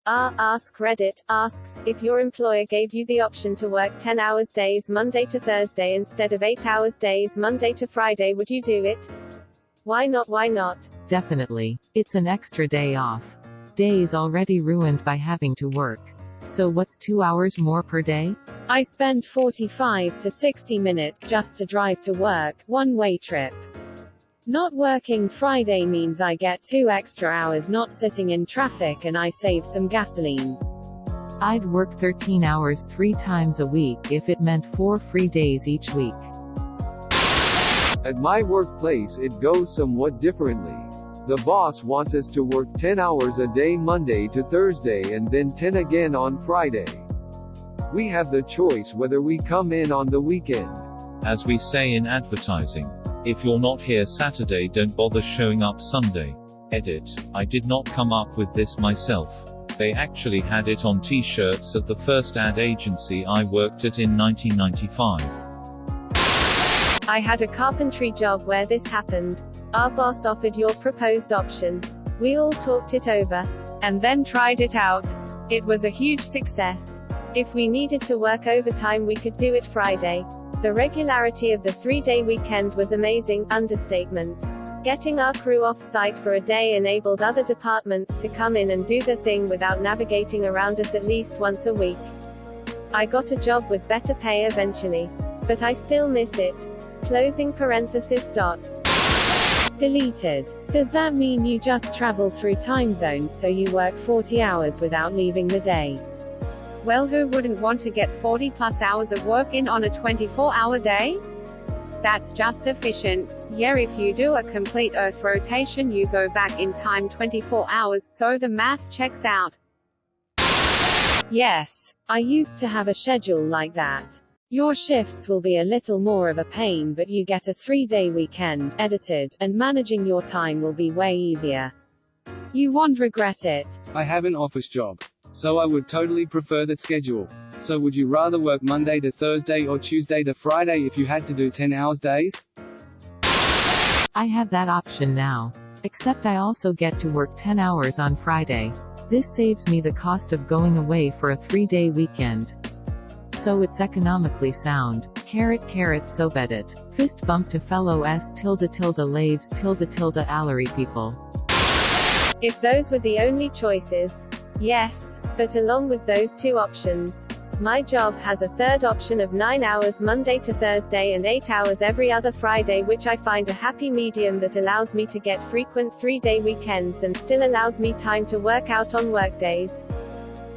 Askreddit Asks, if your employer gave you the option to work 10 hours days Monday to Thursday instead of 8 hours days Monday to Friday, would you do it? Why not? Why not? Definitely. It's an extra day off. Days already ruined by having to work. So what's 2 hours more per day? I spend 45 to 60 minutes just to drive to work, one-way trip. Not working Friday means I get 2 extra hours not sitting in traffic and I save some gasoline. I'd work 13 hours 3 times a week if it meant 4 free days each week. At my workplace it goes somewhat differently. The boss wants us to work 10 hours a day Monday to Thursday and then 10 again on Friday. We have the choice whether we come in on the weekend. As we say in advertising, if you're not here Saturday, don't bother showing up Sunday. Edit. I did not come up with this myself. They actually had it on t-shirts at the first ad agency I worked at in 1995. I had a carpentry job where this happened. Our boss offered your proposed option. We all talked it over, and then tried it out. It was a huge success. If we needed to work overtime we could do it Friday. The regularity of the 3-day weekend was amazing, understatement. Getting our crew off-site for a day enabled other departments to come in and do the thing without navigating around us at least once a week. I got a job with better pay eventually. But I still miss it. Closing parenthesis. Deleted. Does that mean you just travel through time zones so you work 40 hours without leaving the day? Well, who wouldn't want to get 40 plus hours of work in on a 24-hour day? That's just efficient. Yeah, if you do a complete Earth rotation you go back in time 24 hours, so the math checks out. Yes, I used to have a schedule like that. Your shifts will be a little more of a pain, but you get a 3-day weekend, edited, and managing your time will be way easier. You won't regret it. I have an office job, so I would totally prefer that schedule. So would you rather work Monday to Thursday or Tuesday to Friday if you had to do 10 hours days? I have that option now. Except I also get to work 10 hours on Friday. This saves me the cost of going away for a 3-day weekend. So it's economically sound. So bet it. Fist bump to fellow s_laves _allery people. If those were the only choices, yes, but along with those 2 options, my job has a third option of 9 hours Monday to Thursday and 8 hours every other Friday, which I find a happy medium that allows me to get frequent 3-day weekends and still allows me time to work out on workdays.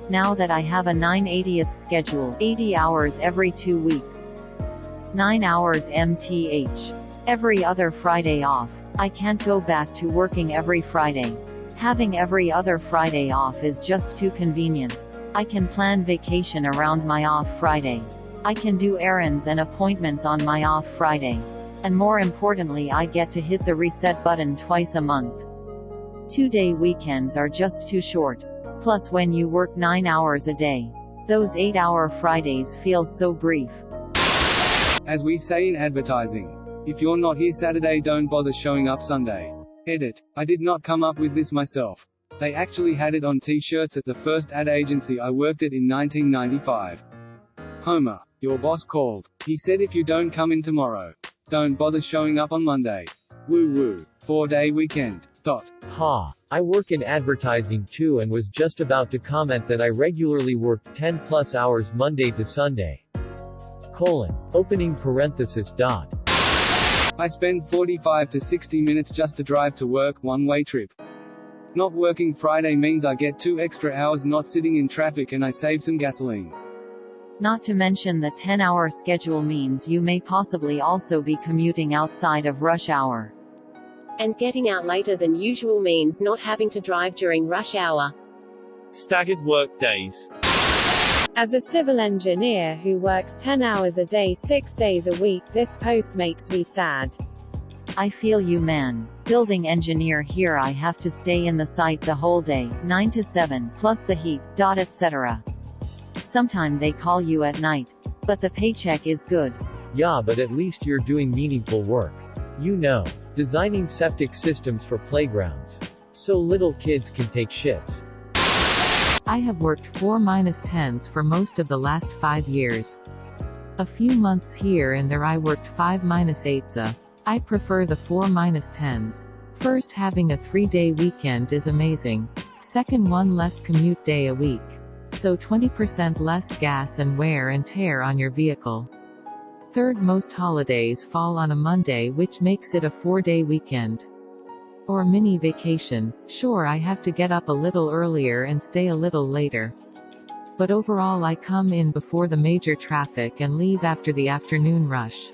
Now that I have a 9/80th schedule, 80 hours every 2 weeks. 9 hours MTH. Every other Friday off. I can't go back to working every Friday. Having every other Friday off is just too convenient. I can plan vacation around my off Friday. I can do errands and appointments on my off Friday. And more importantly, I get to hit the reset button twice a month. 2-day weekends are just too short. Plus when you work 9 hours a day, those 8-hour Fridays feel so brief. As we say in advertising, if you're not here Saturday, don't bother showing up Sunday. Edit. I did not come up with this myself. They actually had it on t-shirts at the first ad agency I worked at in 1995. Homer, your boss called. He said if you don't come in tomorrow, don't bother showing up on Monday. Woo woo. 4-day weekend. Ha. I work in advertising too and was just about to comment that I regularly work 10 plus hours Monday to Sunday. Opening parenthesis. I spend 45 to 60 minutes just to drive to work, one-way trip. Not working Friday means I get 2 extra hours not sitting in traffic and I save some gasoline. Not to mention the 10-hour schedule means you may possibly also be commuting outside of rush hour. And getting out later than usual means not having to drive during rush hour. Staggered work days. As a civil engineer who works 10 hours a day 6 days a week, this post makes me sad. I feel you, man. Building engineer here, I have to stay in the site the whole day, 9 to 7, plus the heat, etc. Sometime they call you at night. But the paycheck is good. Yeah, but at least you're doing meaningful work. You know, designing septic systems for playgrounds. So little kids can take shits. I have worked 4-10s for most of the last 5 years. A few months here and there I worked 5-8s. I prefer the 4-10s. First, having a 3-day weekend is amazing. Second, one less commute day a week. So 20% less gas and wear and tear on your vehicle. Third, most holidays fall on a Monday, which makes it a 4-day weekend. Or mini vacation. Sure, I have to get up a little earlier and stay a little later. But overall I come in before the major traffic and leave after the afternoon rush.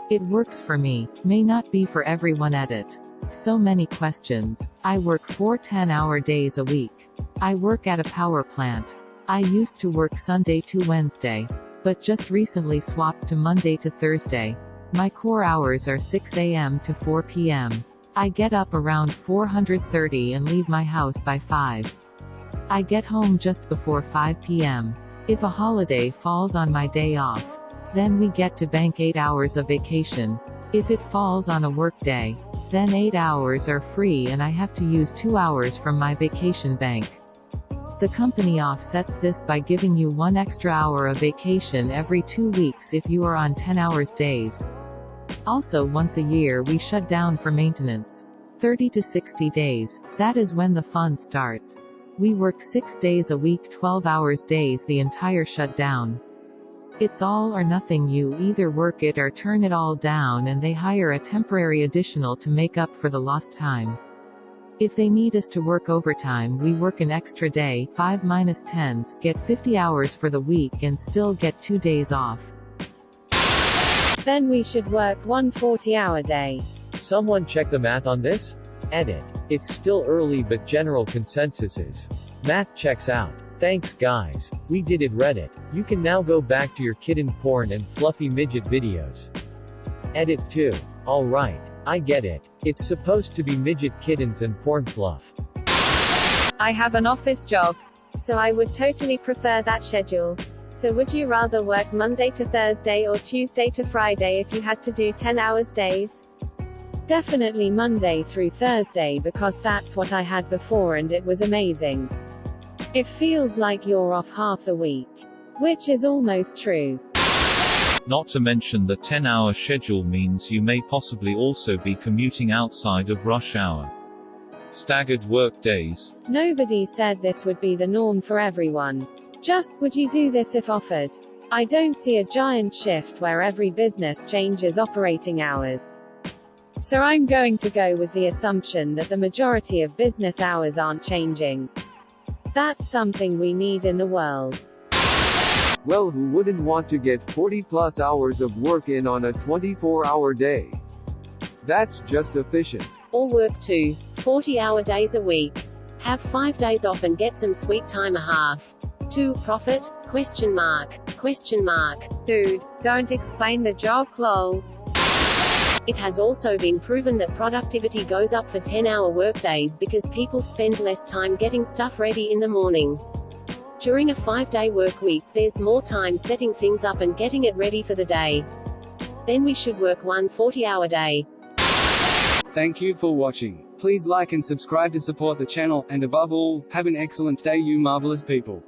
It works for me. May not be for everyone. Edit. So many questions. I work 4 10-hour days a week. I work at a power plant. I used to work Sunday to Wednesday, but just recently swapped to Monday to Thursday. My core hours are 6 a.m. to 4 p.m. I get up around 4:30 and leave my house by 5. I get home just before 5 p.m. If a holiday falls on my day off, then we get to bank 8 hours of vacation. If it falls on a work day, then 8 hours are free and I have to use 2 hours from my vacation bank. The company offsets this by giving you 1 extra hour of vacation every 2 weeks if you are on 10 hours days. Also, once a year we shut down for maintenance. 30 to 60 days. That is when the fun starts. We work 6 days a week, 12 hours days the entire shutdown. It's all or nothing. You either work it or turn it all down, and they hire a temporary additional to make up for the lost time. If they need us to work overtime, we work an extra day, 5-10s, get 50 hours for the week and still get 2 days off. Then we should work 1 40-hour day. Someone check the math on this? Edit. It's still early, but general consensus is math checks out. Thanks guys. We did it. Reddit. You can now go back to your kitten porn and fluffy midget videos. Edit 2. Alright. I get it. It's supposed to be midget kittens and porn fluff. I have an office job, so I would totally prefer that schedule. So would you rather work Monday to Thursday or Tuesday to Friday if you had to do 10 hours days? Definitely Monday through Thursday, because that's what I had before and it was amazing. It feels like you're off half the week. Which is almost true. Not to mention the 10-hour schedule means you may possibly also be commuting outside of rush hour. Staggered work days. Nobody said this would be the norm for everyone. Just, would you do this if offered? I don't see a giant shift where every business changes operating hours. So I'm going to go with the assumption that the majority of business hours aren't changing. That's something we need in the world. Well, who wouldn't want to get 40+ hours of work in on a 24-hour day? That's just efficient. Or work 2 40-hour days a week. Have 5 days off and get some sweet time a half. 2 profit? Question mark. Question mark. Dude, don't explain the joke, lol. It has also been proven that productivity goes up for 10-hour workdays because people spend less time getting stuff ready in the morning. During a 5-day work week, there's more time setting things up and getting it ready for the day. Then we should work 1 40-hour day. Thank you for watching. Please like and subscribe to support the channel, and above all, have an excellent day, you marvelous people.